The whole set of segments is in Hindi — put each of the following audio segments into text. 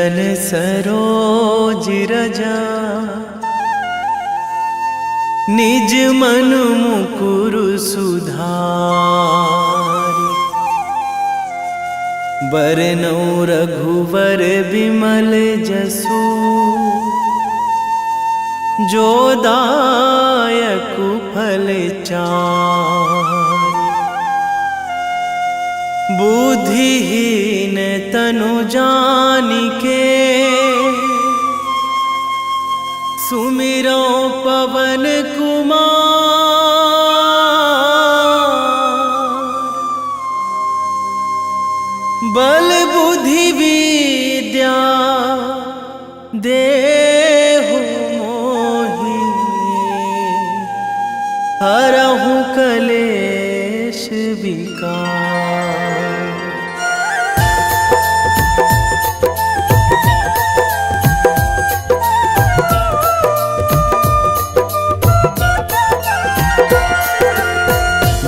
चरण सरोज रजा, निज मन मुकुर सुधारि। बरनौ रघुवर बिमल जसु, जो दायक फल चारि। बुद्धिहीन तनु जानिके, सुमिरो पवन कुमार। बल बुद्धि विद्या देहु मोहि, हरहु कलेश विकार।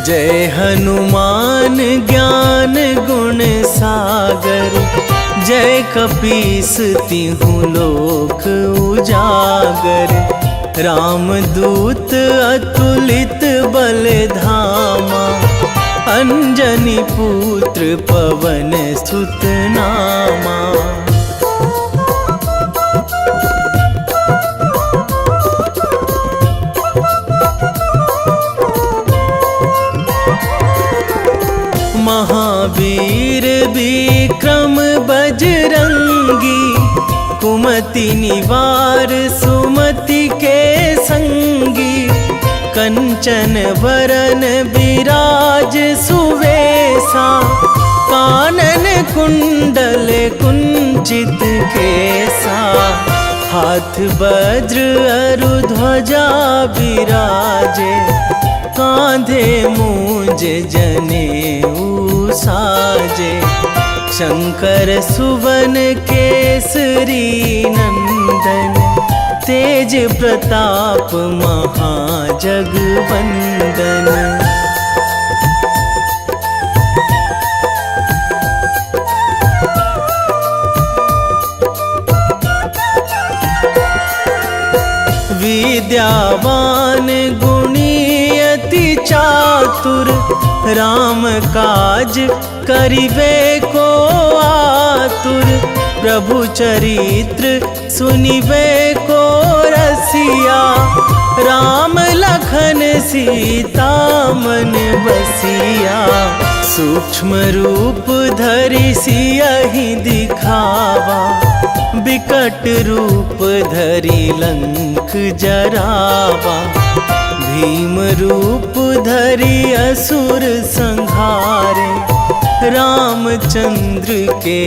जय हनुमान ज्ञान गुण सागर, जय कपीस तिहुँ लोक उजागर। रामदूत अतुलित बल धामा, अंजनी पुत्र पवन सुत नामा। महावीर विक्रम बजरंगी, कुमति निवार सुमति के संगी। कंचन वरन विराज सुवेशा, कानन कुंडल कुंचित केसा। हाथ वज्र अरु ध्वजा विराजे, कांधे मूंज जनेऊ साजे। शंकर सुवन केसरी नंदन, तेज प्रताप महाजगवंदन। विद्यावान गुणी अति चातुर, राम काज करिबे को आतुर। प्रभु चरित्र सुनिबे को रसिया, राम लखन सीता मन बसिया। सूक्ष्म रूप धरि सियहि दिखावा, बिकट रूप धरि लंक जरावा। भीम रूप धरि असुर संहारे, रामचंद्र के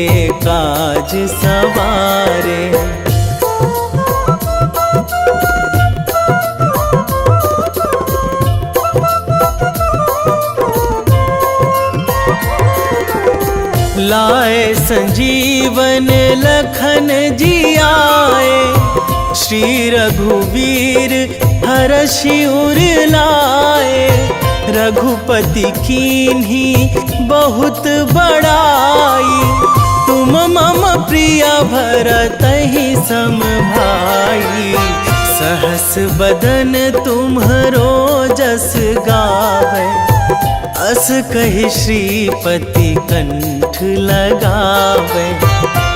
काज सवारे। लाए संजीवन लखन जियाए, श्री रघुवीर हरषि उर लाए। रघुपति कीन्ही बहुत बड़ाई, तुम मम प्रिय भरतहि सम भाई। सहस बदन तुम्हरो जस गावै, अस कहि श्रीपति कंठ लगावै।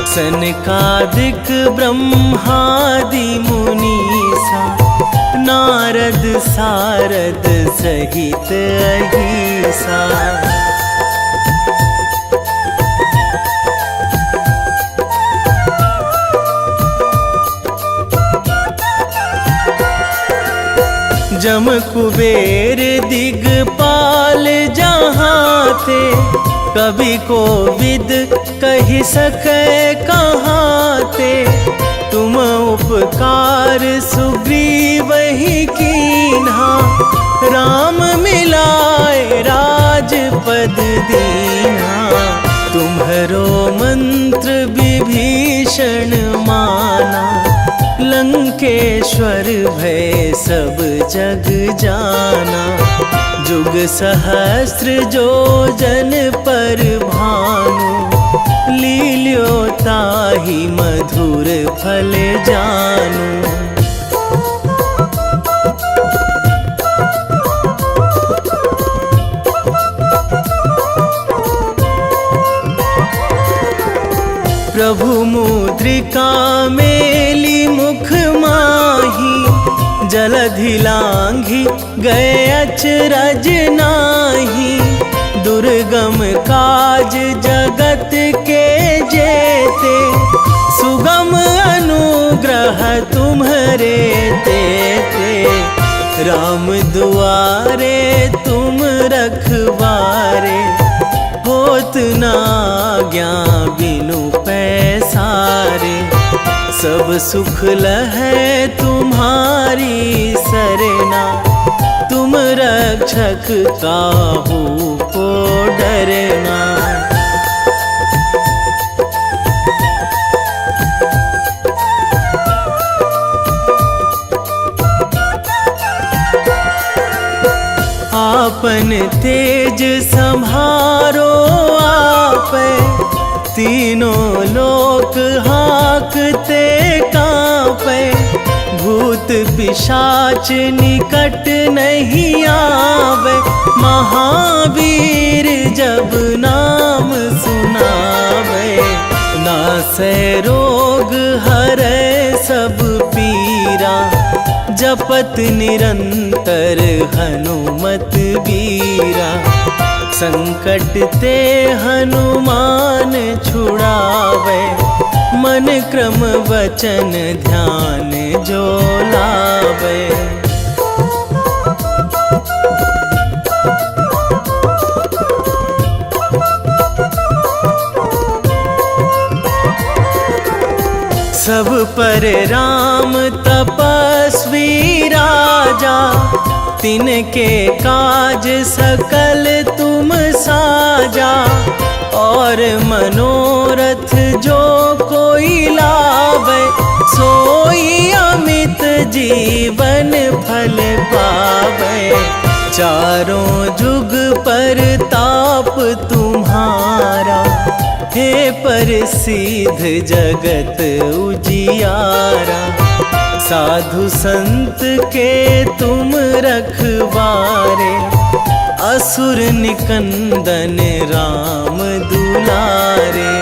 सनकादिक ब्रह्मादि मुनीसा, नारद सारद सहित अहिसा। जम कुबेर दिगपाल जहाँ थे, कवि कोविद कहि सकै कहाँ ते। तुम उपकार सुग्रीवहि कीन्हा, राम मिलाए राजपद दीन्हा। तुम्हरो मंत्र विभीषण माना, लंकेश्वर भय सब जग जाना। जुग सहस्त्र जो जन पर भानु, लील्यो ताहि मधुर फल जानू। प्रभु मुद्रिका मेली मुख माही, जलधि लांघी गए अचरज नाही। दुर्गम काज जगत के जेते, सुगम अनुग्रह तुम्हरे तेते। राम दुआरे तुम रखवारे, होत ना आज्ञा बिनु पैसारे। सब सुख लहै तुम्हारी सरना, तुम रक्षक काहू को डरना। आपन तेज संभारो आपै, तीनों लोक हाकते कांपै। भूत पिशाच निकट नहीं आवे, महावीर जब नाम सुनावे। नासै रोग हरै सब पीरा, जपत निरंतर हनुमत बीरा। संकट ते हनुमान छुड़ावे, मन क्रम वचन ध्यान जो लावे। सब पर राम तपस्वी राजा, तिनके काज सकल तुम साजा। और मनोरथ जो कोई लावे, सोई अमित जीवन फल पावे। चारों जुग पर ताप तुम्हारा, हे प्रसिद्ध जगत उजियारा। साधु संत के तुम रखवारे, असुर निकंदन राम दुलारे।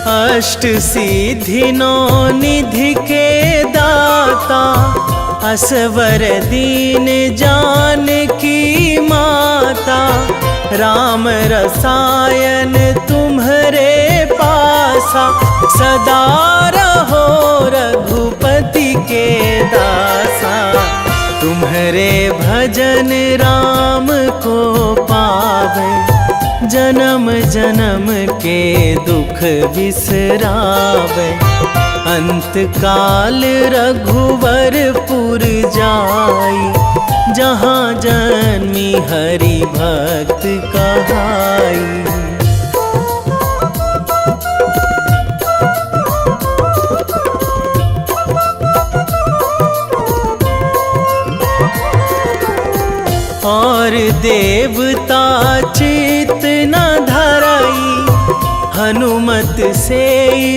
अष्ट सिद्धि नौ निधि के दाता, असवर दीन जानकी माता। राम रसायन तुम्हरे पासा, सदा रहो रघुपति के दासा। तुम्हरे भजन राम को पावे, जन्म जन्म के दुख बिसरावे। अंत काल रघुवरपुर जाई, जहाँ जन्मी हरि भक्त कहाई। और देवता चित न धराई, हनुमत से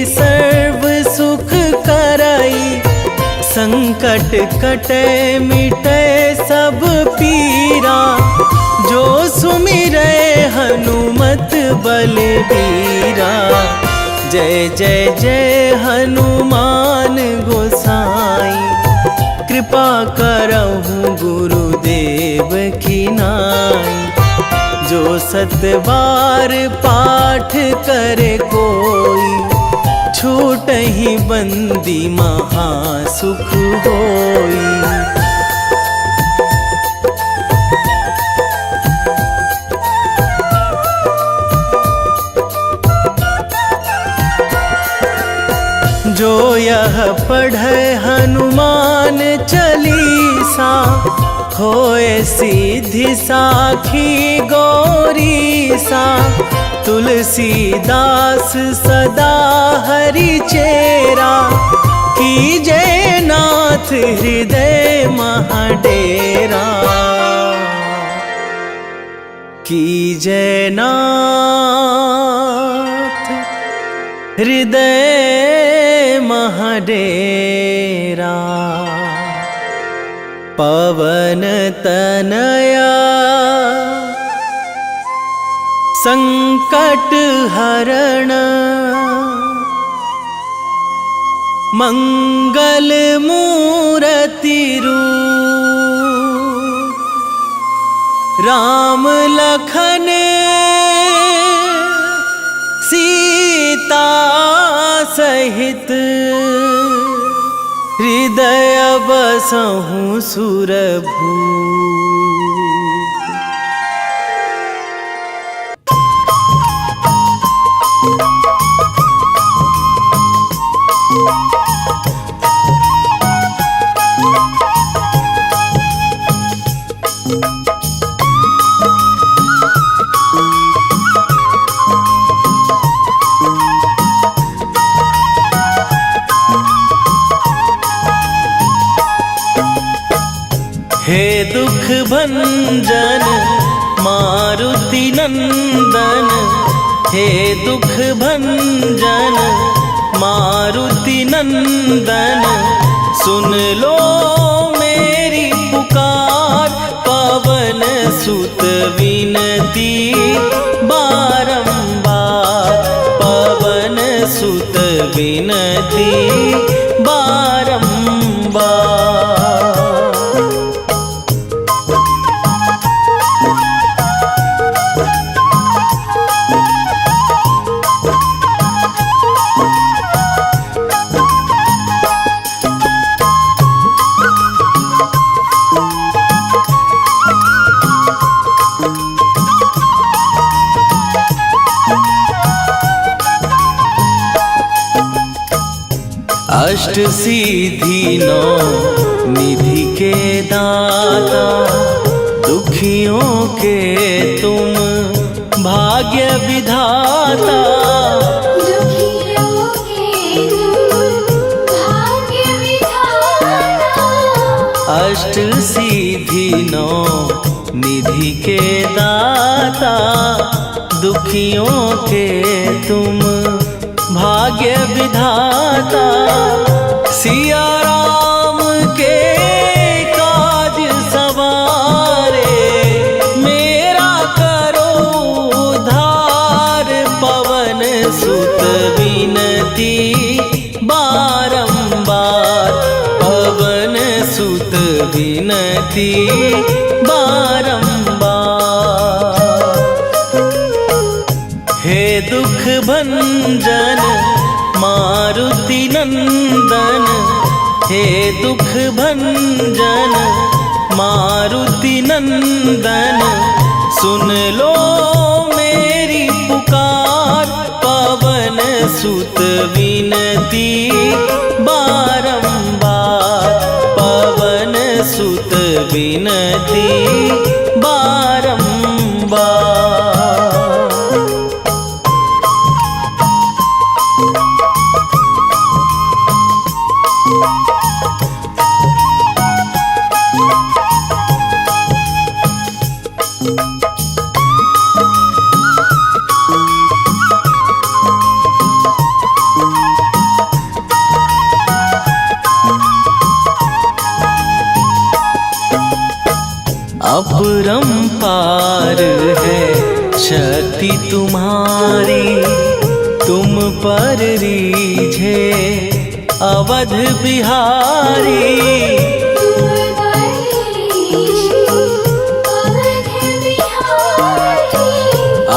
सर्व सुख कराई। संकट कटे मिटे सब पीरा, जो सुमिरै हनुमत बलबीरा। जय जय जय हनुमान गोसाई, कृपा करहु गुरुदेव की नाई। जो सतबार पाठ करे कोई, छूटहि बंदी महासुख होई। जो यह पढ़े हनुमान चालीसा, होए सीधी साखी गौरीसा। तुलसीदास सदा हरि चेरा, कीजे नाथ हृदय महाडेरा, कीजे नाथ हृदय महाडेरा। पवन तनया संकट हरण, मंगल मूर्ति रूप, राम लखन सीता सहित, हृदय बसहु सुरभूप। हे दुख भंजन मारुति नंदन, हे दुख भंजन मारुति नंदन, सुन लो मेरी पुकार। पवन सुत विनती बारंबार, पवन सुत विनती बारंबार। अष्ट सिद्धि नौ निधि के दाता, दुखियों के तुम भाग्य विधाता। दुखियों के तुम भाग्य विधाता। अष्ट सिद्धि नौ निधि के दाता, दुखियों के तुम भाग्य विधाता। सिया राम के काज सवारे, मेरा करो उद्धार। पवन सुत विनती बारंबार, पवन सुत विनती बारंबार। हे दुख भंजन मारुति नंदन, हे दुख भंजन मारुति नंदन, सुन लो मेरी पुकार। पवन सुत विनती बारंबार, पवन सुत विनती बारंबार। अपरंपार है शक्ति तुम्हारी, तुम पर रीझे अवध बिहारी।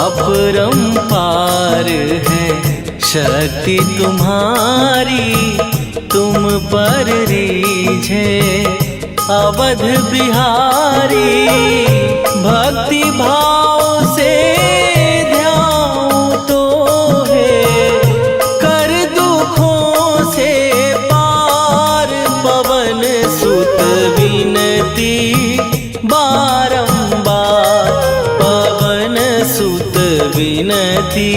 अपरंपार है शक्ति तुम्हारी, तुम पर रीझे अवध बिहारी। भक्ति भाव से ध्यान तो है, कर दुखों से पार। पवन सुत विनती बारंबार, पवन सुत विनती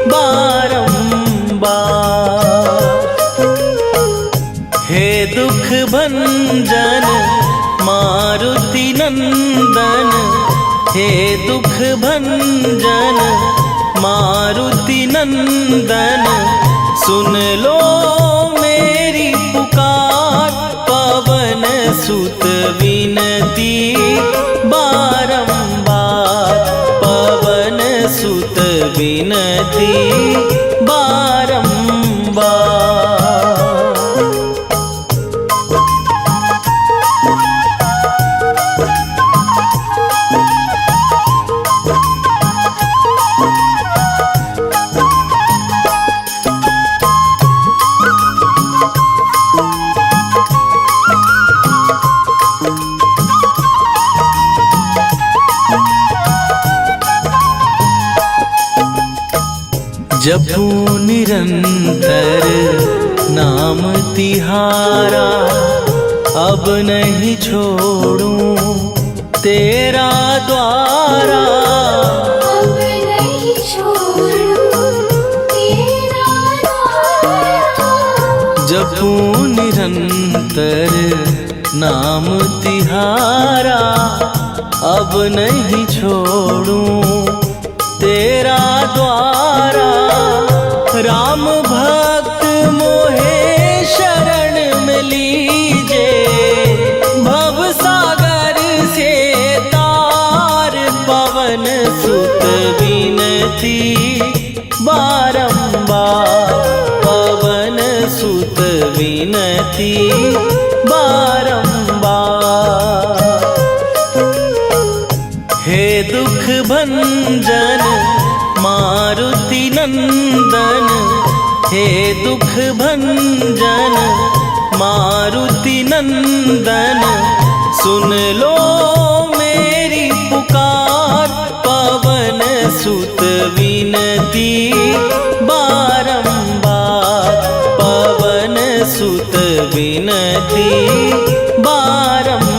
बारंबार। नंदन हे दुख भंजन मारुति नंदन सुन लो मेरी पुकार। पवन सुत विनती बारंबार, पवन सुत विनती बारंबार। जपू निरंतर नाम तिहारा, अब नहीं छोड़ूं तेरा द्वारा। अब नहीं छोड़ूं तेरा द्वारा। जपू निरंतर नाम तिहारा, अब नहीं छोड़ूं तेरा द्वारा। राम भक्त मोहे शरण में लीजे, भव सागर से तार। पवन सुत विनती बारंबार, पवन सुत विनती बारंबार। हे दुख भंजन मारुति नंदन, हे दुख भंजन मारुति नंदन सुन लो मेरी पुकार। पवन सुत विनती बारंबार, पवन सुत विनती बारंबार।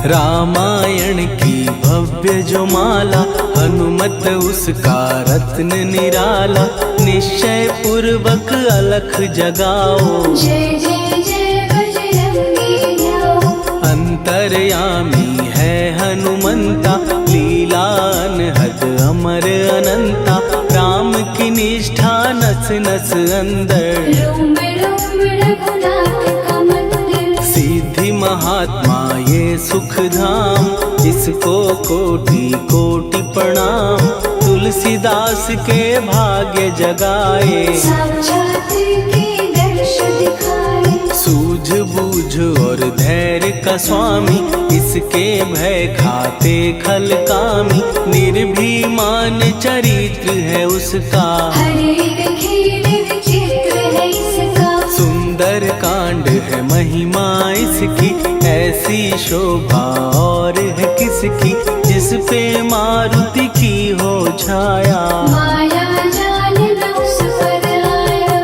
रामायण की भव्य जो माला, हनुमत उसका रत्न निराला। निश्चय पूर्वक अलख जगाओ, जय जय जय बजरंगी जाओ। अंतर्यामी है हनुमंता, लीला अनहद अमर अनंता। राम की निष्ठा नस नस अंदर, रोम रोम रघुनाथ का मंदिर। सिद्धि महात्मा ये सुख धाम, इसको कोटि कोटि प्रणाम। तुलसीदास के भाग्य जगाए, साक्षात के दर्श दिखाए। सूझ बूझ और धैर्य का स्वामी, इसके भय खाते खल कामी। निर्भीमान चरित्र है उसका, हर एक खेल विचित्र है इसका। सुंदर कांड है महिमा इसकी, ऐसी शोभा और है किसकी। जिस पे मारुति की हो छाया, माया जाल न उस पर आया।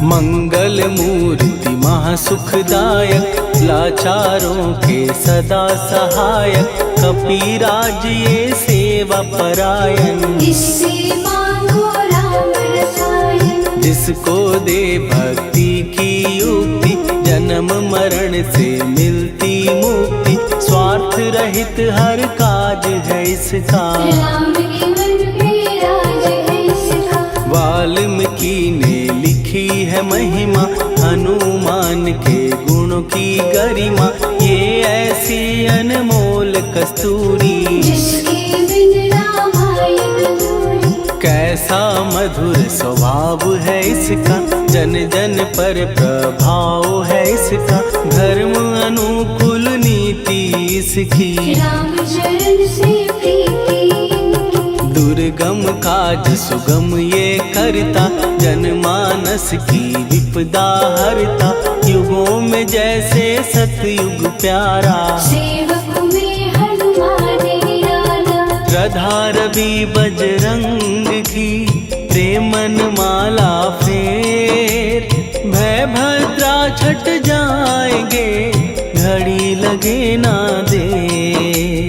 मंगल मूर्ति महासुखदायक, लाचारों के सदा सहायक। कपीराज ये सेवा परायण, इससे मांगो राम रसायन। जिसको दे भक्ति की युक्ति, जन्म मरण से मिलती मुक्ति। स्वार्थ रहित हर काज है इसका, राम के मन पे राज है इसका। वाल्मीकि ने लिखी है महिमा, हनुमान के गुणों की गरिमा। ये ऐसी अनमोल कस्तूरी, जिसके बिन रामायण अधूरी। कैसा मधुर स्वभाव है इसका, जन जन पर प्रभाव है इसका। धर्म अनुकूल नीति इसकी, राम चरण से प्रीति। दुर्गम काज सुगम ये करता, जनमानस मानस की विपदा हरता, युगों में जैसे सतयुग प्यारा। सेवक में हनुमान निराला, श्रद्धा रवि बजरंग की, प्रेमन माला फेर। भय भद्रा छट जाएंगे, घड़ी लगे ना देर।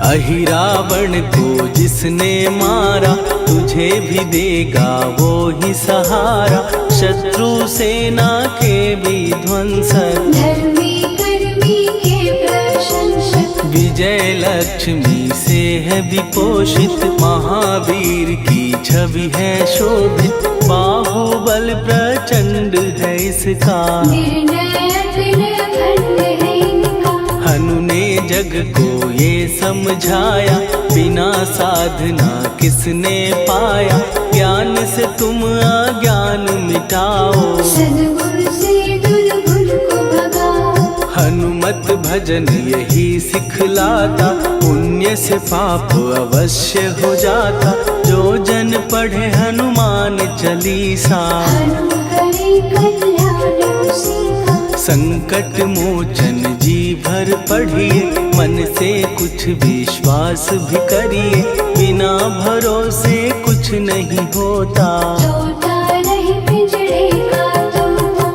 अहि रावण को जिसने मारा, तुझे भी देगा वो ही सहारा। शत्रु सेना के विध्वंसक, धर्मी कर्मी के प्रशंसक। विजय लक्ष्मी से है विपोषित, महावीर की छवि है शोभित। बाहुबल प्रचंड है इसका, निर्णय अखंड है इनका। हनु ने जग को ये समझाया, बिना साधना किसने पाया। ज्ञान से तुम अज्ञान मिटाओ, सद्गुरु से दुर्गुण को भगाओ। हनुमत भजन यही सिखलाता, पुण्य से पाप अवश्य हो जाता। जो जन पढ़े हनुमान चालीसा, हनुम करे कल्याण उसी का। संकट मोचन जी भर पढ़िए, मन से कुछ विश्वास भी करिए। बिना भरोसे कुछ नहीं होता, तोता नहीं पिंजड़े का तोता।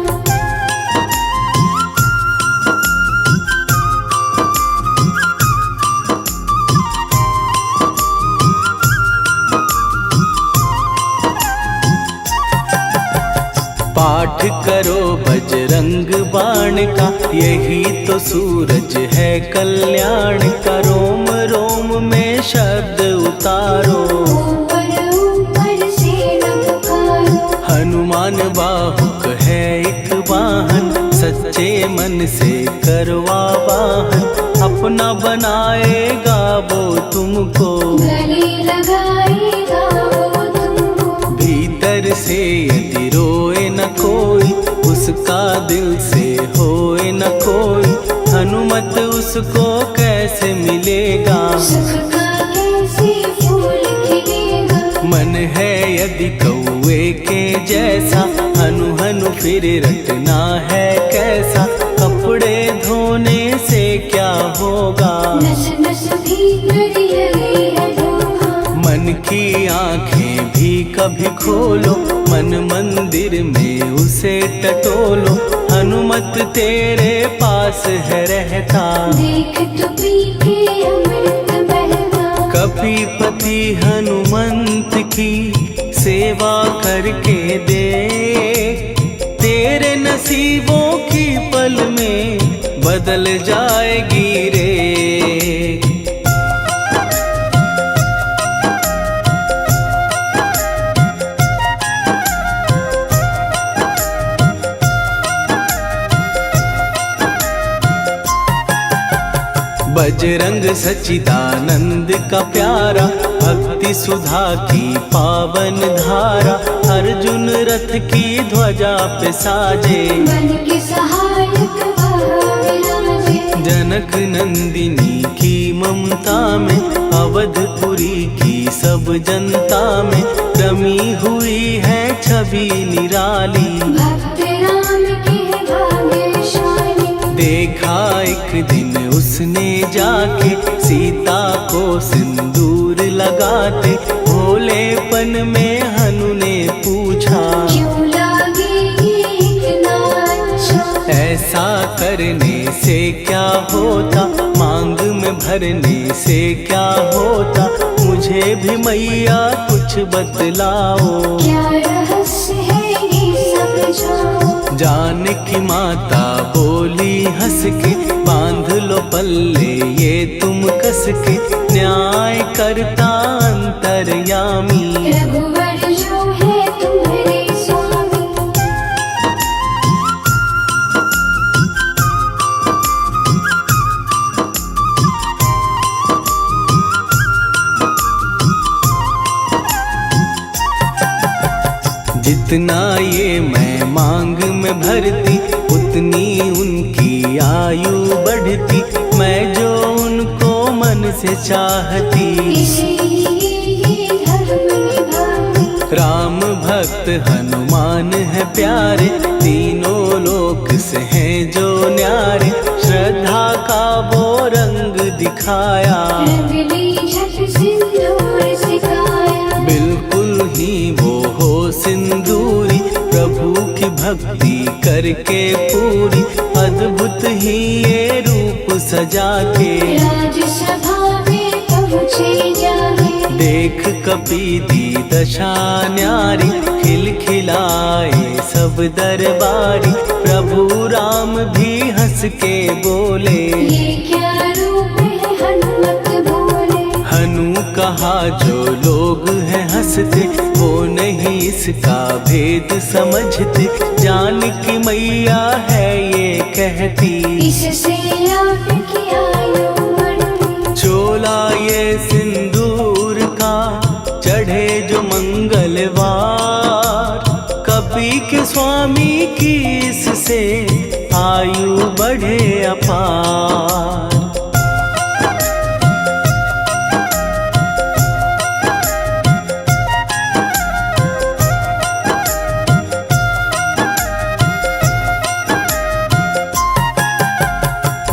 पाठ करो बजरंग बाण का, यही तो सूरज है कल्याण का। रोम रोम में शब्द उतारो, ऊपर ऊपर से न पुकारो। हनुमान बाहुक है एक वाहन, सच्चे मन से करवा वाहन। अपना बनाएगा वो तुमको, गले लगाएगा वो तुमको। भीतर से यदि रोए न कोई, उसका दिल से होए न कोई। हनुमत उसको कैसे मिलेगा, सुख का कैसे फूल खिलेगा। मन है यदि कौए के जैसा, हनु हनु फिर रटना है कैसा। कपड़े धोने से क्या होगा, नस नस भीतर लगी है धोखा। मन की आंखें भी कभी खोलो, मन मंदिर में उसे टटोलो। हनुमत तेरे पास है रहता, देख तो पी के अमृत बहता। कपीपति हनुमंत की सेवा करके दे। तेरे नसीबों की पल में बदल जाएगी रे। बजरंग सच्चिदानंद का प्यारा, भक्ति सुधा की पावन धारा। अर्जुन रथ की ध्वजा पे साजे, मन के सहायक वह विराजे। जनक नंदिनी की ममता में, अवधपुरी की सब जनता में। रमी हुई है छवि निराली, भक्त राम के भाग्यशाली। देखा एक दिन उसने जाके, सीता को सिंदूर लगाते। भोलेपन में हनु ने पूछा, क्यों लागे ये इतना अच्छा। ऐसा करने से क्या होता, मांग में भरने से क्या होता। मुझे भी मैया कुछ बतलाओ, क्या रहस्य है ये सब जाओ। जानकी माता बोली हंस के, बांध लो पल्ले ये तुम कस के। न्याय करता अंतर्यामी, रघुवर जो है तुम्हारे स्वामी। जित जितना ये मैं मांग में भरती उतनी उनकी आयु बढ़ती, मैं जो उनको मन से चाहती। इसीलिए धर्म निभाती। राम भक्त हनुमान है प्यारे, तीनों लोक से हैं जो न्यारे, श्रद्धा का वो रंग दिखाया, रंगली झट सिंदूर सिखाया। बिल्कुल ही वो हो सिंदूरी, प्रभु की भक्ति करके पूरी, अद्भुत ही ये रूप सजा के, राजसभा में पहुँचे जाके। देख कपीदी दशा न्यारी, खिलखिलाए सब दरबारी, प्रभु राम भी हंस के बोले, ये क्या रूप है हनुमत बोले। हनु कहा जो लोग हैं हंसते, वो नहीं इसका भेद समझते, जान की मैया है ये कहती, इससे आपकी आयु बढ़ती। चोला ये सिंदूर का चढ़े जो मंगलवार, कपी के स्वामी की इससे आयु बढ़े अपार।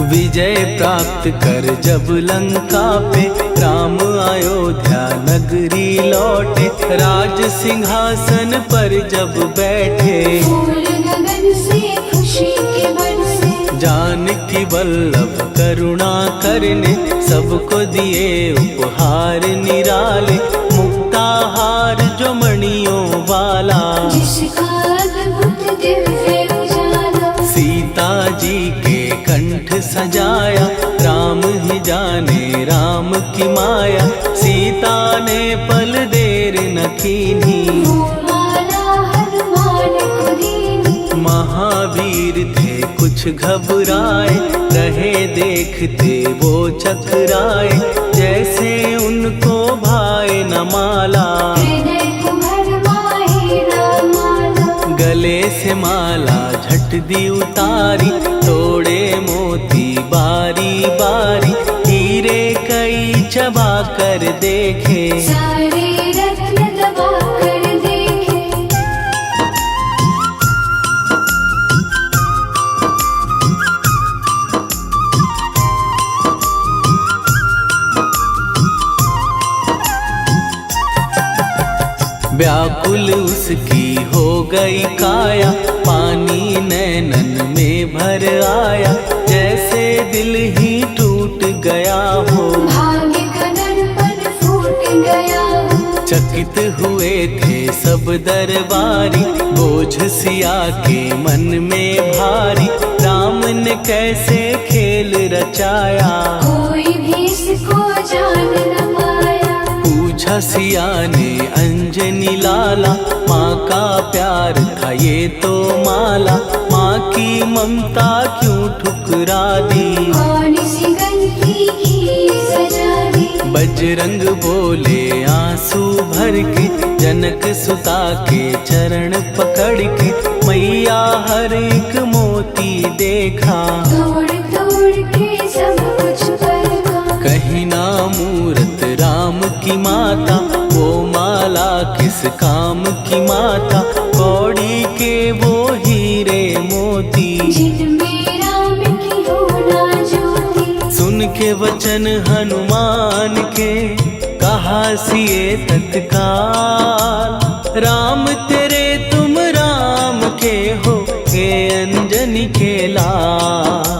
विजय प्राप्त कर जब लंका पे, राम अयोध्या नगरी लौटे, राज सिंहासन पर जब बैठे, फूल गगन से खुशी के बरसे। जानकी वल्लभ करुणा करने, सबको दिए उपहार निराले, मुक्ताहार जो मणियों वाला, जिसका अद्भुत दिव्य उजाला। सीता जी के कंठ सजाया, राम ही जाने राम की माया, सीता ने पल देर न कीन्ही, वो माला हनुमान को दीनी। महावीर थे कुछ घबराए, रहे देखते वो चकराए, जैसे उनको भाए न माला, हृदय को भरमाए न माला। गले से माला झट दी उतारी, तोड़े मोती बारी बारी, हीरे कई चबा कर देखे, सारे रत्न दबा कर देखे। व्याकुल उसकी हो गई काया, पानी नैनन में भर आया, जैसे दिल ही टूट गया हो, भाग्य का दर्पण फूट गया हो। चकित हुए थे सब दरबारी, बोझ सिया के मन में भारी, राम ने कैसे खेल रचाया, कोई भी इसको जान न पाया। पूछा सिया ने अंजनी लाला, माँ का प्यार था ये तो माला, माँ की ममता क्यों ठुकरा दी, कौन सी गलती की सजा दी। बजरंग बोले आंसू भर के, जनक सुता के चरण पकड़ के, मैया हर एक मोती देखा, तोड़ तोड़ के सब कुछ परखा। कहीं ना मूरत राम की माता, वो माला किस काम की माता, कौड़ी के वो हीरे मोती, जिनमें राम की हो ना ज्योति। सुन के वचन हनुमान के, कहा सिए तत्काल, राम तेरे तुम राम के हो, हे अंजनी के लाल।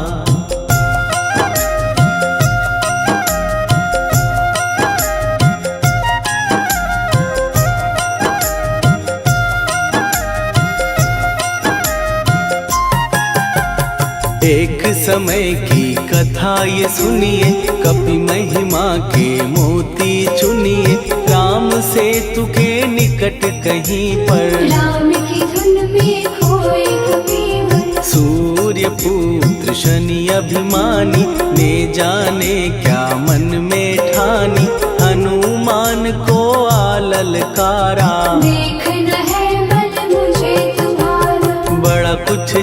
एक समय की कथा ये सुनिए, कपि महिमा के मोती चुनिए, राम सेतु के निकट कहीं पर, राम की धुन में खोए कबीर। सूर्य पुत्र शनि अभिमानी, ने जाने क्या मन में ठानी, हनुमान को आललकारा, देखना है बल मुझ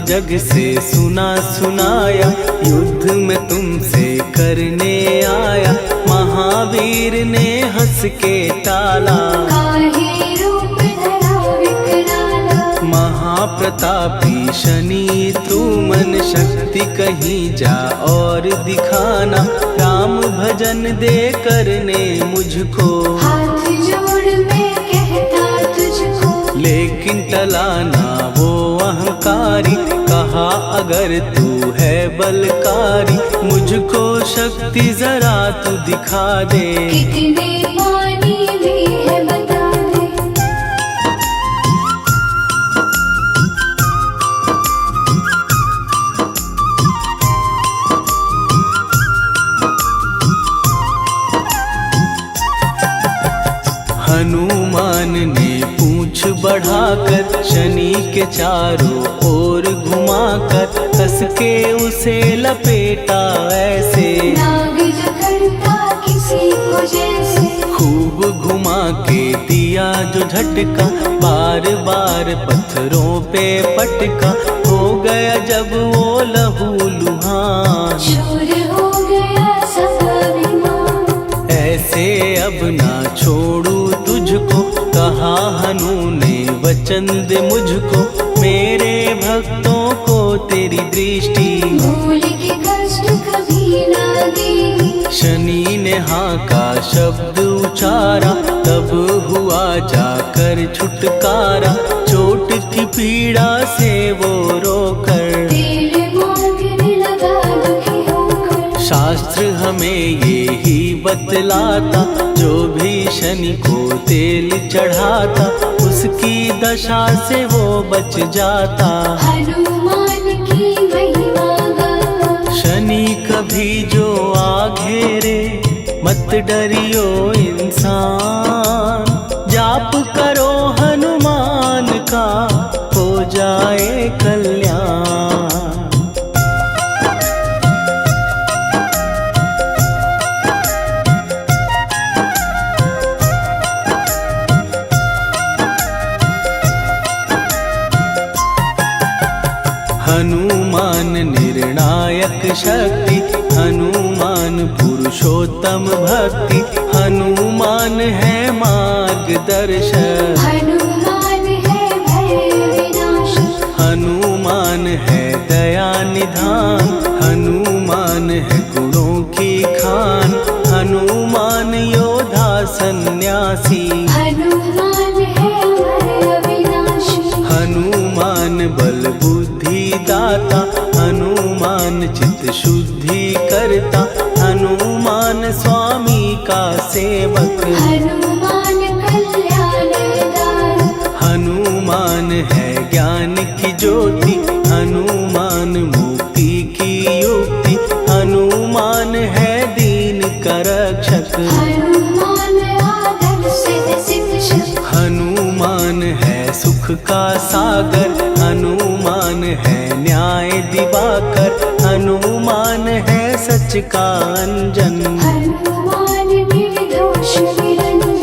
जग से सुना सुनाया, युद्ध में तुमसे करने आया। महावीर ने हंस के टाला, काहे रूप धरा विकराला। महाप्रतापी शनि तू मन शक्ति कहीं जा और दिखाना। राम भजन दे करने मुझको, हाथ जोड़ मैं कहता तुझको। लेकिन टला ना वो अहंकारी, कहा अगर तू है बलकारी, मुझको शक्ति जरा तू दिखा दे। कितने पानी में है बता दे। हनुमान ने पूंछ बढ़ाकर शनि के चारों ओर घुमाकर, कस के उसे लपेटा ऐसे। नाग जो करता किसी को जैसे, खूब घुमा के दिया जो झटका, बार बार पत्थरों पे पटका। हो गया जब वो लहू लुहान, चूर हो गया सब अभिमान। ऐसे अब ना छोड़ू तुझको, कहा हनु ने वचन दे मुझको। मेरे भक्तों को तेरी दृष्टि, भूल के कष्ट कभी ना देगी। शनि ने हाँ का शब्द उचारा, तब हुआ जाकर छुटकारा। चोट की पीड़ा से वो रोकर, तेल मांगने लगा दुखी होकर। शास्त्र हमें ये ही बतलाता, जो भी शनि को तेल चढ़ाता, उसकी दशा से वो बच जाता। हनुमान की महिमा गाता, शनि कभी जो आ घेरे, मत डरियो इंसान। जाप करो हनुमान का, हो जाए कल्याण। हनुमान निर्णायक शक्ति, हनुमान पुरुषोत्तम भक्ति। हनुमान है मार्गदर्शक, हनुमान है भय विनाशक। हनुमान है दया निधान, हनुमान है गुणों की खान। हनुमान योद्धा सन्यासी, हनुमान है भय विनाशी। हनुमान बल बुद्धि दाता, हनुमान चित्त शुद्धि करता। हनुमान स्वामी का सेवक, हनुमान कल्याणदायक। हनुमान है ज्ञान की ज्योति, हनुमान मुक्ति की युक्ति। हनुमान है दीन का रक्षक, हनुमान आदर से शिक्षक। हनुमान है सुख का सागर, हनुमान है न्याय दिवाकर। हनुमान है सच का अंजन, हनुमान निर्दोष निरंजन।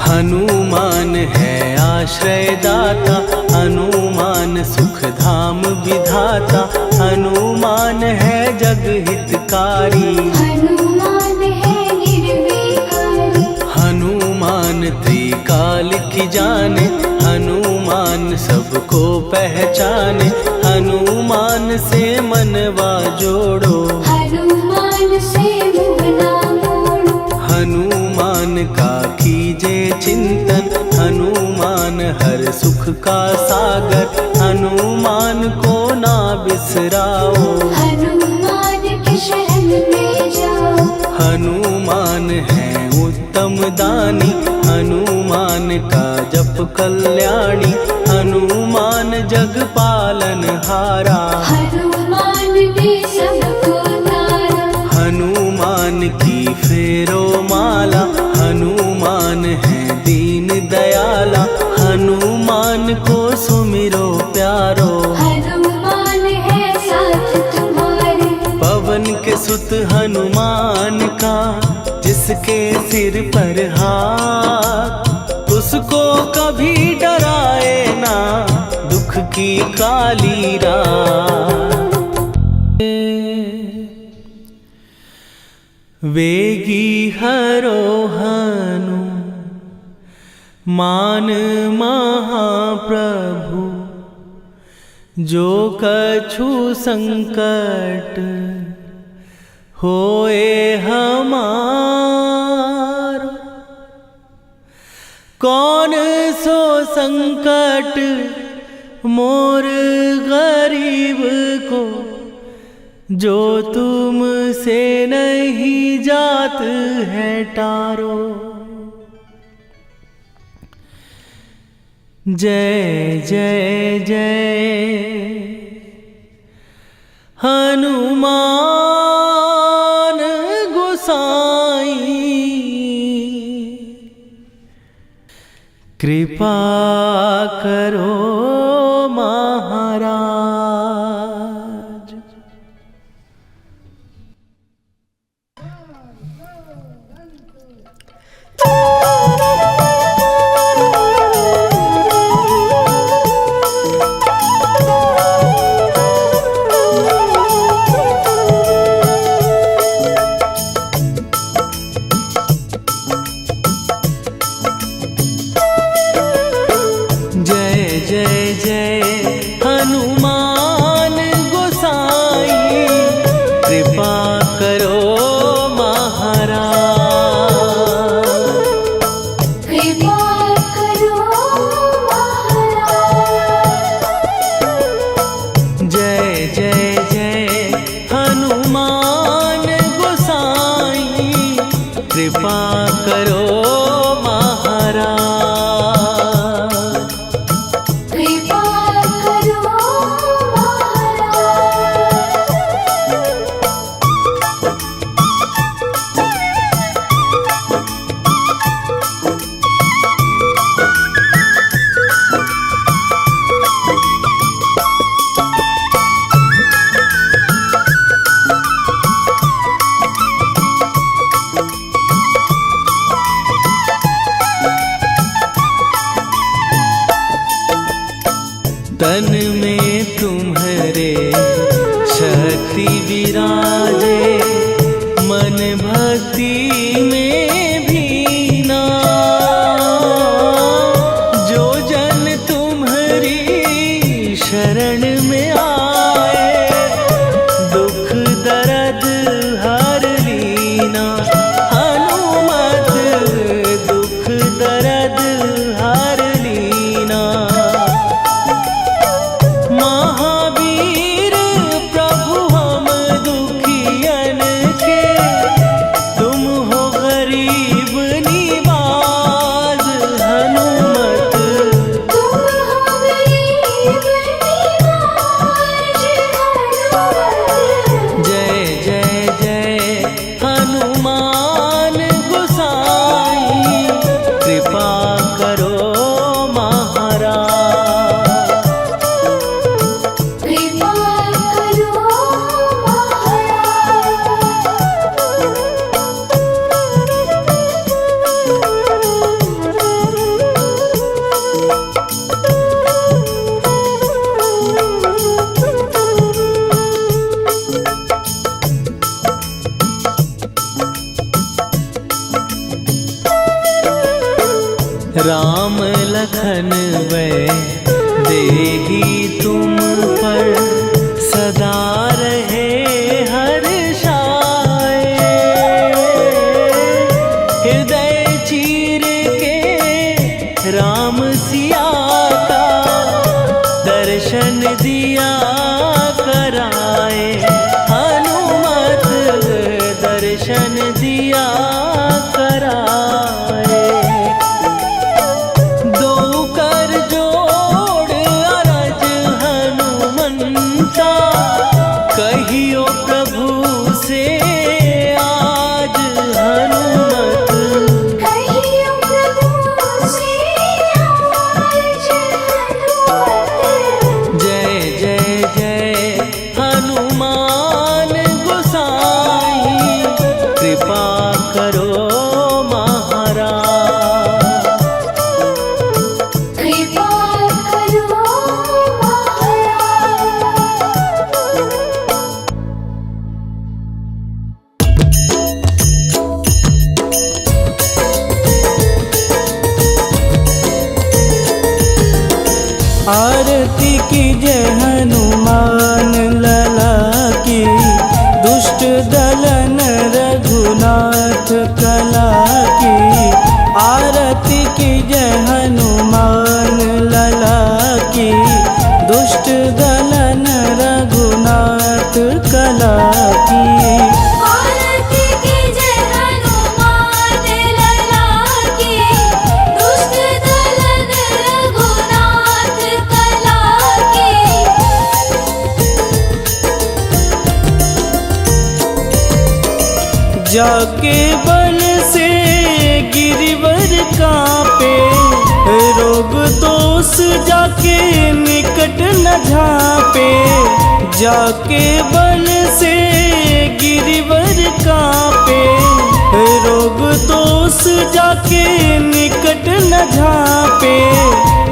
हनुमान है आश्रय दाता, हनुमान सुख धाम विधाता। हनुमान है जग हितकारी, हनुमान है निर्विकारी। हनुमान त्रिकाल की जाने, हनुमान सबको पहचाने। हनुमान से मनवा जोड़ो, हनुमान से मुँह ना मोड़ो। हनुमान का कीजे चिंतन, हनुमान हर सुख का सागर। हनुमान को ना बिसराओ, हनुमान के शरण में जाओ। हनुमान है उत्तम दानी, हनुमान का जप कल्याणी। हनुमान जग पालन हारा, हनुमान ने सबको तारा। हनुमान की फेरो माला, हनुमान है दीन दयाला। हनुमान को सुमिरो प्यारो, हनुमान है साथ जिसके सिर पर हाथ उसको कभी डराए ना दुख की काली रात। वेगी हरोहनु मान महाप्रभु जो कछु संकट होए हमार। कौन सो संकट मोर गरीब को जो तुमसे नहीं जात है टारो। जय जय जय हनुमान गोसाई कृपा करो महाराज। जय जय हनुमान गोसाई कृपा करो महाराज। कृपा करो महाराज। जय जय जय हनुमान गोसाई कृपा करो महाराज। तन में तुम्हारे शक्ति विराजे मन भक्ति में भीना। जो जन तुम्हारी शरण में आए दुख दर्द हर लीना। हनुमत दुख दर्द हर लीना। महावीर प्रभु हम दुखियन के तुम हो गरीब निवाज। हनुमत तुम हो गरीब निवाज। जय जय जय हनुमान गोसाई कृपा करो महाराज। कृपा करो राम लखन वै देही तुम पर सदा रहे हर्षाए। हृदय चीर के राम सिया का दर्शन दिया कराए। हनुमत दर्शन दिया कराए। दो कर जोड़ अरज हनुमंता करो महाराज। कृपा करो महाराज। आरती कीजय हनुमान लला की, दुष्ट दलन रघुनाथ कला की। आरती कीजय हनुमान लला की, दुष्ट दलन रघुनाथ कला की। आरती कीजय हनुमान लला की, दुष्ट दलन रघुनाथ कला की। जाके बल से गिरिवर कांपे, रोग दोष जाके निकट न झांपे। जाके बल से गिरिवर कांपे, रोग दोष जाके निकट न झांपे।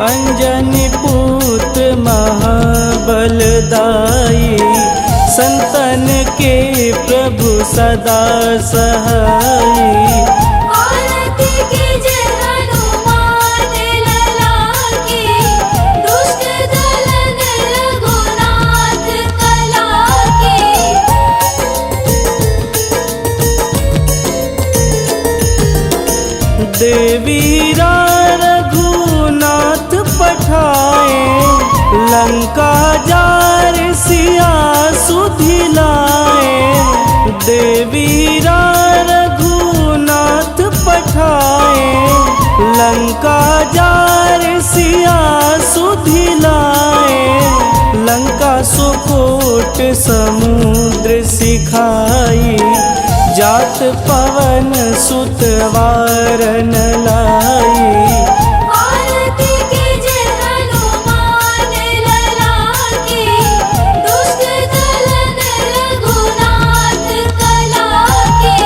अंजनी पूत महाबलदाई, संतन के प्रभु सदा सहाई। आरती कीजय हनुमान लला की, दुष्ट दलन रघुनाथ कला की। देवीरा रघुनाथ पठाए, लंका जार सिया सुधिलाए। देवीरा रघुनाथ पठाए, लंका जार सिया सुधिलाए। लंका सुकोट समुद्र सिखाई, जात पवन सुत वारन लाई। आरती कीजय हनुमान लला की, दुष्ट दलन रघुनाथ कला की।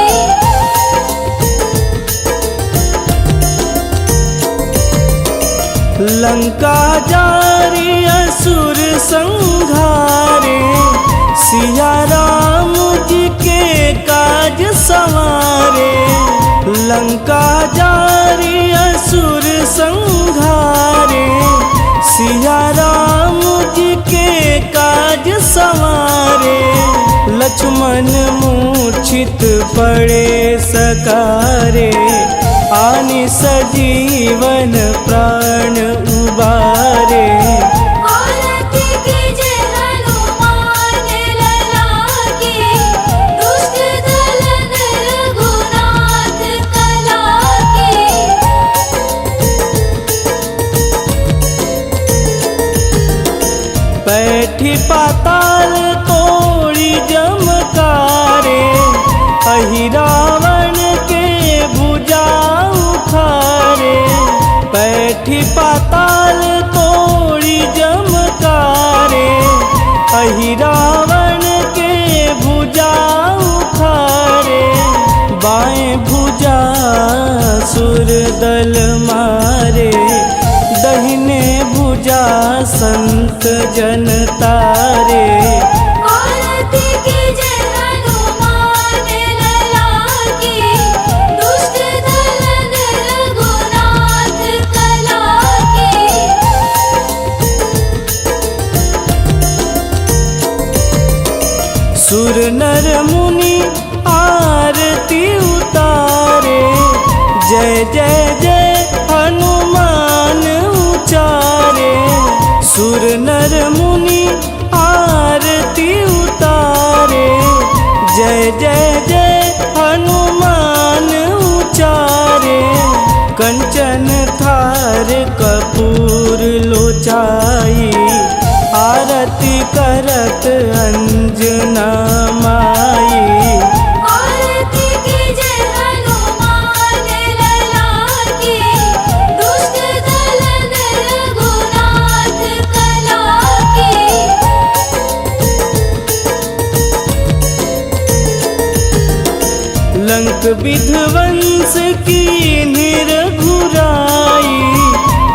लंका जारी असुर संघारे, सिया राम जी के काज सवारे। लंका जारी असुर संघारे, सिया राम जी के काज सवारे। लक्ष्मण मूर्छित पड़े सकारे, आनि सजीवन प्राण उबारे। आरती कीजय हनुमान लला की, दुष्ट दलन रघुनाथ कला की। बैठी पाताल तोड़ी जमकारे, अहि रावण के भुजा उखारे। बैठी पाताल तोड़ी जमकारे, अहि रावण के भुजा उखारे। बाएं भुजा सुर दल मारे, दहिने भुजा संत जन तारे। आरती कीजय हनुमान लला की, दुष्ट दलन रघुनाथ कला की। सुर नर मुनि आरती उतारे, जय जय जय हनुमान उचारे। सुर नर मुनि आरती उतारे, जय जय जय हनुमान उचारे। कंचन थार कपूर लोचाई, आरती करत अंजना माई। आरती कीजय हनुमान लला की, दुष्ट दलन रघुनाथ कला की। लंक विध्वंस की निरघुराई,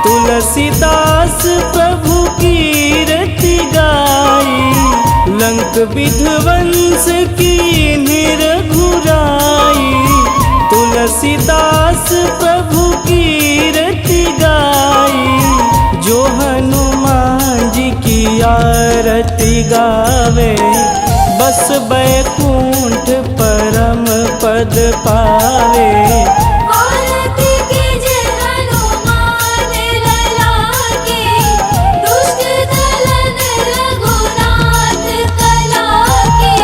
तुलसीदास प्रभु कीर्ति गाई। लंक विध्वंस की निरघुराई, तुलसीदास प्रभु कीर्ति गाई। जो हनुमान जी की आरती गावे, बस बैकुंठ परम पद पावे। आरती कीजे हनुमान लला की, दुष्ट दलन रघुनाथ कला की।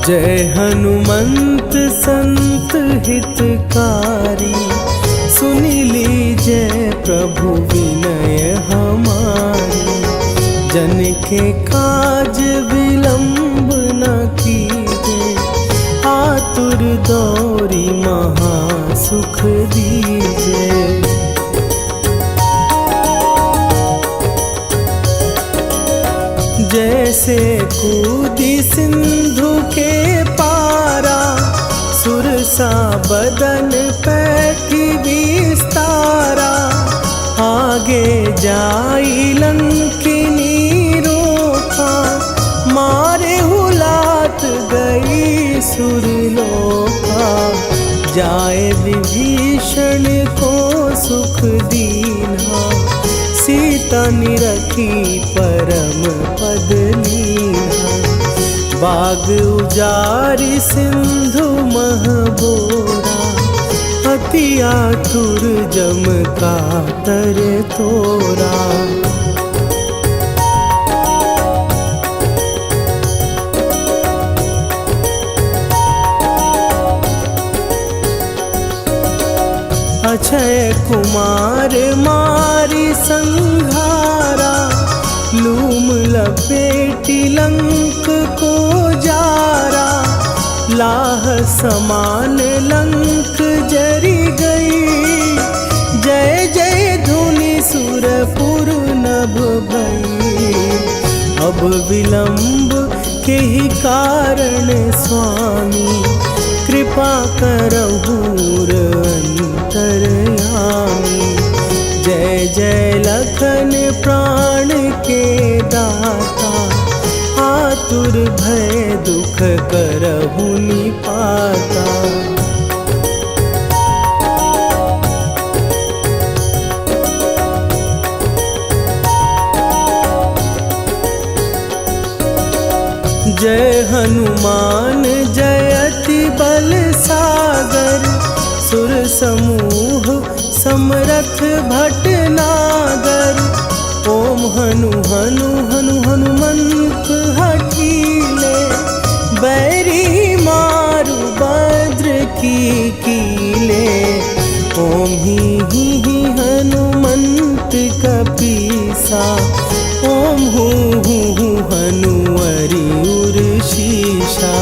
जय हनुमंत संत हितकारी, सुन लीजिए प्रभु विनय हमारी। जन के काज विलंब न कीजिए, आतुर दौरी महासुख दीजिए। जैसे कूदी सिंधु के पारा, सुरसा बदन पैठी विस्तारा। आगे जाई लंकिनी रोका, मारे हुलात गई सुरलोका। जाए विभीषण को सुख दीना, सीता निरखी परम पद लीना। बाग उजारि सिंधु महबोरा, अति आतुर जम कातर तोरा। अक्षय कुमार मारी संघारा, लूम लपेटी लंक को जारा। लाह समान लंक जरी गई, जय जय धुनि सुरपुर नभ भई। अब विलंब के ही कारण स्वामी, कृपा करहु अंतरयामी। जय जय लखन प्राण के दाता, आतुर भय दुख करहु निपाता। जय हनुमान जयति बल सागर, सुर समूह समरथ भटनागर। ओम हनु हनु हनु हनुमंत हठीले, बैरी मारु भद्र की कीले। ओम ही हनुमंत कपीसा, ओम हूँ हनुवरि उर शीशा।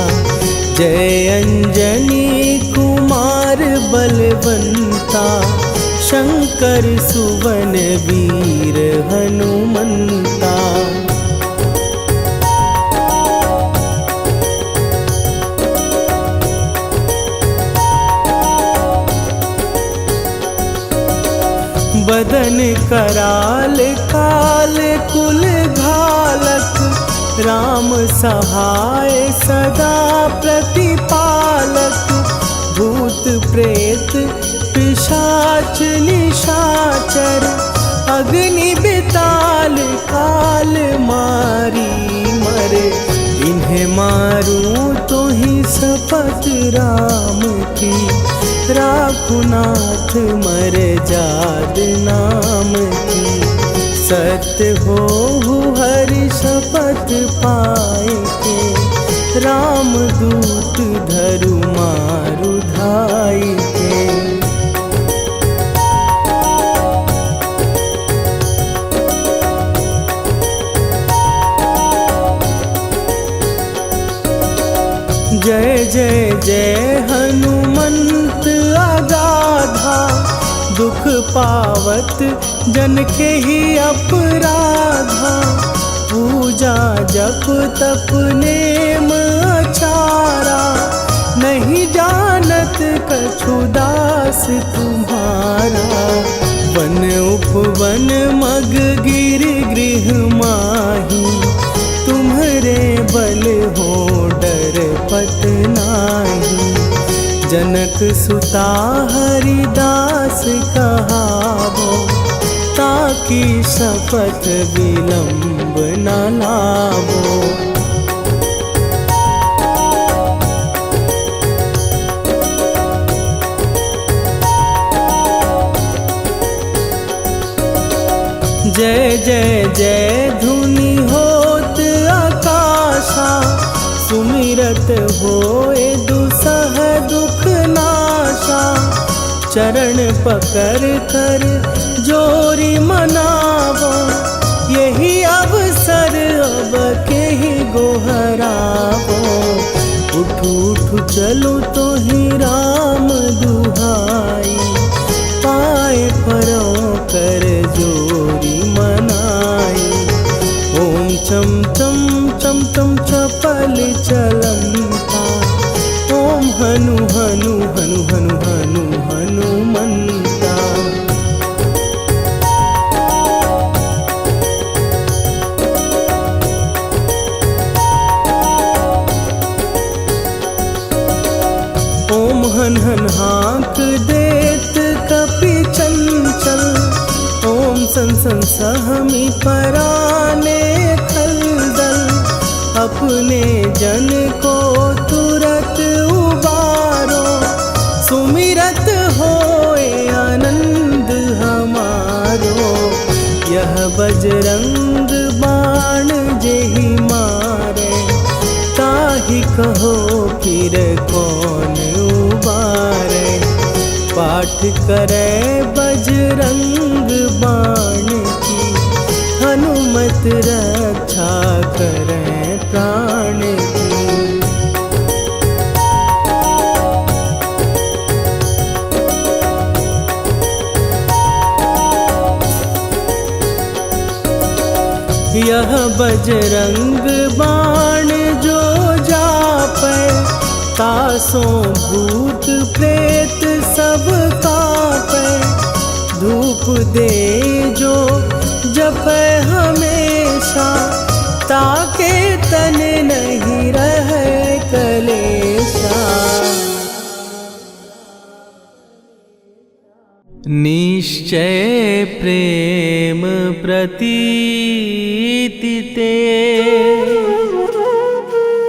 जय अंजनी कुमार बलवंता, शंकर सुवन वीर हनुमंता। बदन कराल काल कुल घालक, राम सहाय सदा प्रतिपालक। भूत प्रेत पिशाच निशाचर, अग्नि बिताल काल मारी मरे। इन्हें मारूं तो ही शपथ राम की, राखुनाथ मर जाद नाम की। सत्य हो हरि शपथ पाए के, राम दूत धरु मारु धाई के। जय जय जय हनुमंत अगाधा, दुख पावत जन के ही अपराधा। पूजा जप तप नेम अचारा, नहीं जानत कछु दास तुम्हारा। वन उपवन मग गिर गृह माही, तुम्हरे बल हो डर पत नाही। जनक सुता हरिदास कहावो, ताकि शपथ विलंब न लावो। जय जय जय धुनि होत आकाशा, सुमिरत होए दुसह दुख नाशा। चरण पकड़ कर जोरी मनावो, यही अवसर अब के ही गोहरावो। उठ उठ चलो तो ही राम दुहाई, पाए परों कर जोरी मनाई। ओम चम चम चम चम चपल चलंता, ओम हनु हनु हनु हनु हनु हनुमंता। ओम हन हन हाँक देत कपि चंचल, ओम सन सन सहमी पराने खलदल। अपने जन को तुरत उबारो, सुमिरत होए आनंद हमारो। यह बजरंग बाण जेहि मारे, ताहि कहो फिर कौन उबारे। पाठ करे बजरंग बाण की, हनुमत रक्षा करे प्राण की। यह बजरंग बाण जो जापै, तासों भूत प्रेत सब कापै। धूप दे जो जपै हमेशा, ताके तन नहीं रहे कलेशा। निश्चय प्रेम प्रतीति ते,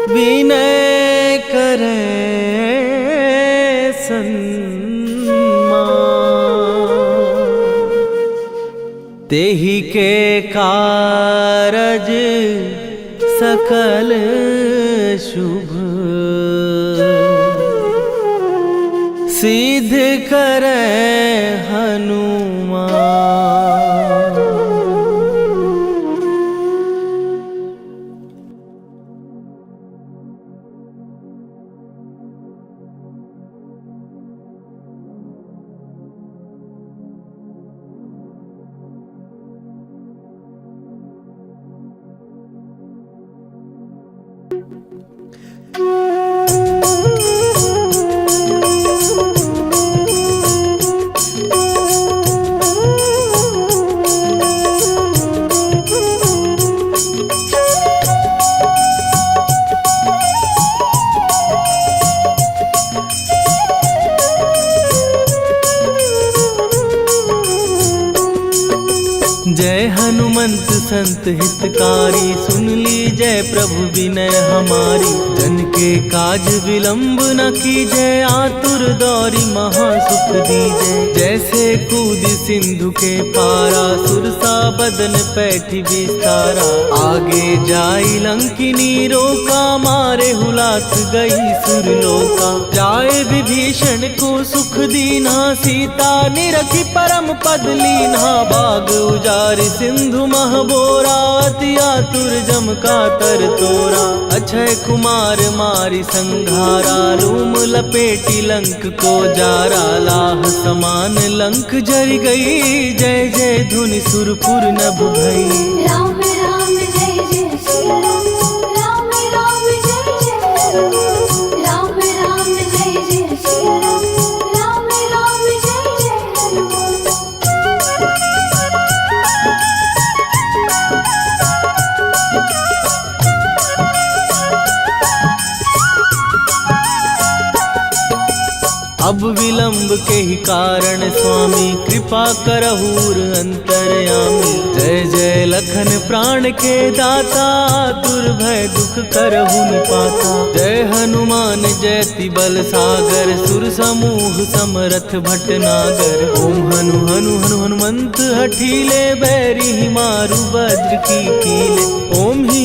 विनय करे सन्मान। तेहि के कारज सकल शुभ, सिद्ध करे हनुमान। जय हनुमंत संत हितकारी, सुन लीजय प्रभु विनय हमारी। जन के काज विलंब न कीजय, आतुर दौरी महासुख दीजय। जैसे कूद सिंधु के पारा, सुरसा बदन पैठी विस्तारा। आगे जाई लंकिनी रोका, मारे हुलात गई सुरलोका। जाए विभीषण को सुख दीना, सीता निरखी परम पद लीना। बाग उजारि सिंधु महबो घोरा अति आतुर जम का तर तोरा। अक्षय कुमार मारी संघारा रूम लपेटी लंक को जारा। लाह समान लंक जर गई जय जय धुनि सुरपुर नभ भई। राम राम जय जय सिया राम, राम राम जय जय हनुमान। राम राम जय जय सिया राम, राम राम जय जय हनुमान। अब विलंब के ही कारण स्वामी कृपा करहूर अंतरयामी। जय जय लखन प्राण के दाता दुर्भय दुख करहु निपाता। जय हनुमान जयति बल सागर सुर समूह समरथ भटनागर। ओम हनु हनु हनु हनुमंत हठीले बैरी मारु वज्र की कीले। ओम ही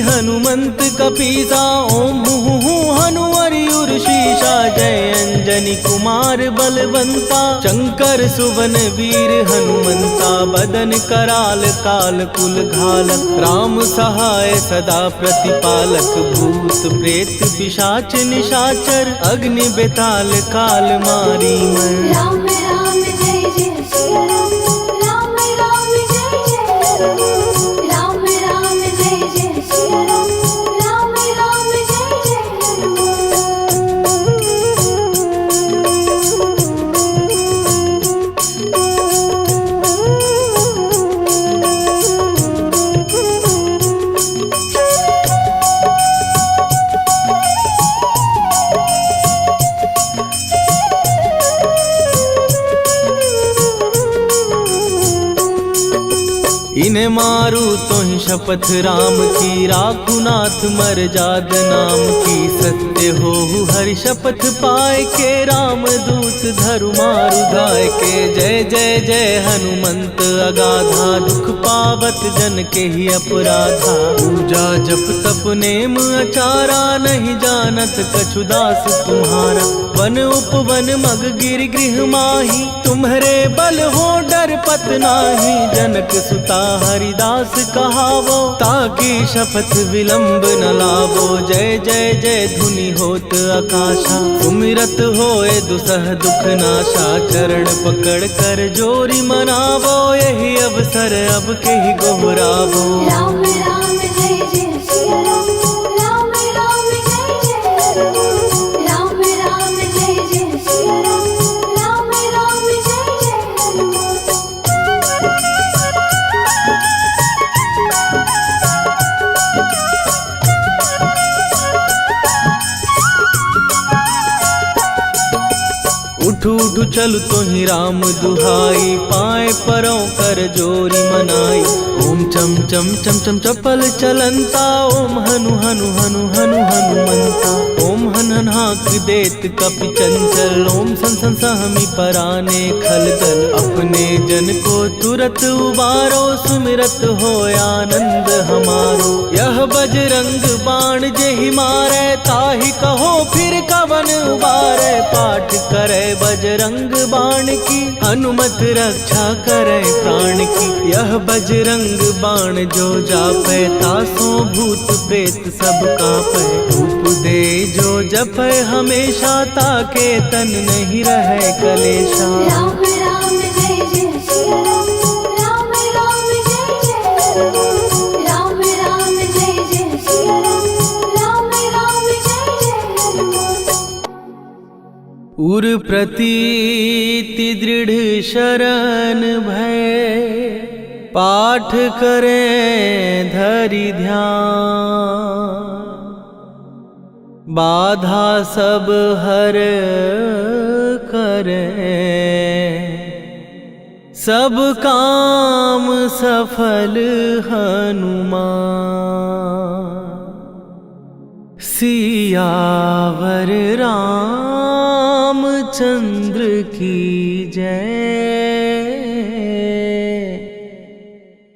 हनुमंत कपीसा ओम हु हनुवरियुर शीशा। जय अंजनी कुमार बलवंता शंकर सुवन वीर हनुमंता। बदन कराल काल कुल घालक राम सहाय सदा प्रतिपालक। भूत प्रेत पिशाच निशाचर अग्नि बेताल काल मारी मैं। राम राम जय जय सिया राम, राम राम जय जय हनुमान। राम राम जय जय सिया राम, राम राम जय जय हनुमान। इन्हें मारू तो ही शपथ राम की। राखू नाथ मर जाद नाम की। सत्य हो हरि शपथ पाए के राम दूत धरु मारु धाय के। जय जय जय हनुमंत अगाधा दुख पावत जन के ही अपराधा। पूजा जप तप नेम अचारा नहीं जानत कछु दास तुम्हारा। वन उपवन मग गिर गृह माही तुम्हारे बल हो डर पत नाही। जनक सुता हरिदास कहावो ताकि शपथ विलंब न लावो। जय जय जय धुनि होत आकाशा सुमिरत होए दुसह दुख नाशा। चरण पकड़ कर जोरी मनावो यही अवसर अब के ही गोहरावो। राम राम जय जय सिया राम, राम राम जय जय हनुमान। राम राम जय जय सिया राम, राम राम जय जय हनुमान। उठू उठू चल तो ही राम दुहाई। पाए परों कर जोरी मनाई। ओम चम चम चम चम चपल चलंता। ओम हनु हनु हनु हनु हनुमंता। ओम हन हन हाक देत कपि चंचल। ओम सन सन सहमी पराने खलदल। अपने जन को तुरत उबारो सुमिरत हो आनंद हमारो। यह बजरंग बाण जेहि मारे ताहि कहो फिर कवन उबारे। पाठ करे बजरंग बाण की हनुमत रक्षा करे प्राण की। यह बजरंग बाण जो जापे तासो भूत प्रेत सब कापे। धूप दे जो जपे हमेशा ताके तन नहीं रहे कलेशा। राम राम जय जय सिया राम, राम राम जय जय हनुमान। राम राम जय जय सिया राम, राम राम जय जय हनुमान। उर प्रतीति दृढ़ शरण भय। पाठ करें धरि ध्यान। बाधा सब हर करें। सब काम सफल हनुमान। सियावर रामचंद्र